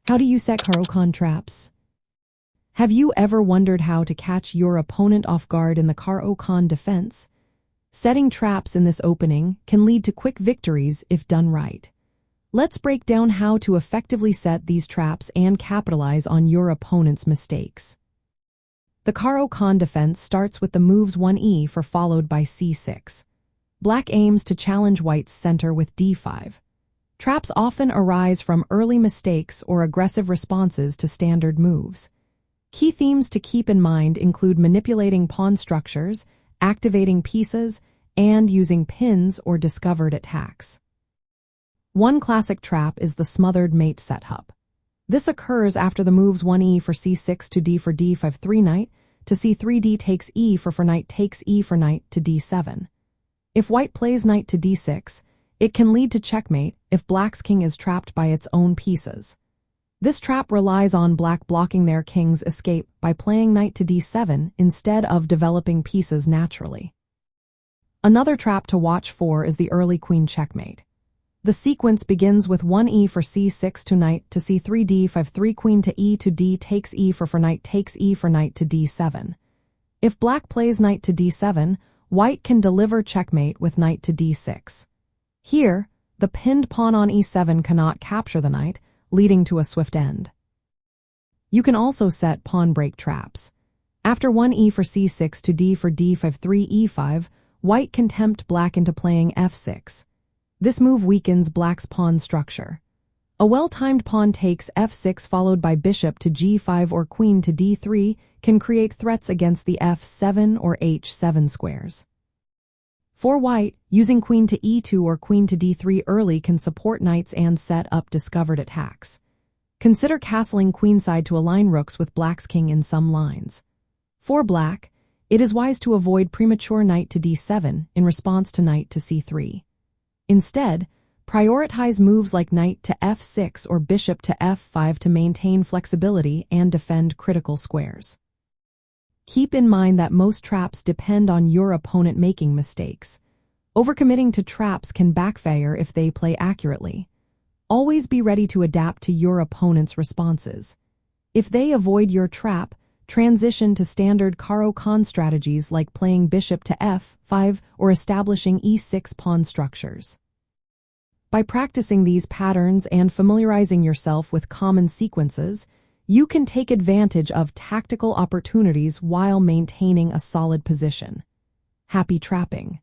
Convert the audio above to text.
How do you set Caro-Kann traps? Have you ever wondered how to catch your opponent off guard in the Caro-Kann Defense? Setting traps in this opening can lead to quick victories if done right. Let's break down how to effectively set these traps and capitalize on your opponent's mistakes. The Caro-Kann Defense starts with the moves 1e followed by c6. Black aims to challenge white's center with d5. Traps often arise from early mistakes or aggressive responses to standard moves. Key themes to keep in mind include manipulating pawn structures, activating pieces, and using pins or discovered attacks. One classic trap is the Smothered Mate setup. This occurs after the moves 1e for c6 to d for d5 3 knight, to c3 d takes e for knight takes e for knight to d7. If white plays knight to d6, it can lead to checkmate if black's king is trapped by its own pieces. This trap relies on black blocking their king's escape by playing knight to d7 instead of developing pieces naturally. Another trap to watch for is the early queen checkmate. The sequence begins with 1e for c6 to knight to c3 d5 3 queen to e to d takes e for knight takes e for knight to d7. If black plays knight to d7, white can deliver checkmate with knight to d6. Here, the pinned pawn on e7 cannot capture the knight, leading to a swift end. You can also set pawn break traps. After 1e for c6 to d for d5 3 e5, white can tempt black into playing f6. This move weakens black's pawn structure. A well-timed pawn takes f6 followed by bishop to g5 or queen to d3 can create threats against the f7 or h7 squares. For white, using queen to e2 or queen to d3 early can support knights and set up discovered attacks. Consider castling queenside to align rooks with black's king in some lines. For black, it is wise to avoid premature knight to d7 in response to knight to c3. Instead, prioritize moves like knight to f6 or bishop to f5 to maintain flexibility and defend critical squares. Keep in mind that most traps depend on your opponent making mistakes. Overcommitting to traps can backfire if they play accurately. Always be ready to adapt to your opponent's responses. If they avoid your trap, transition to standard Caro-Kann strategies like playing bishop to f5 or establishing e6 pawn structures. By practicing these patterns and familiarizing yourself with common sequences, you can take advantage of tactical opportunities while maintaining a solid position. Happy trapping!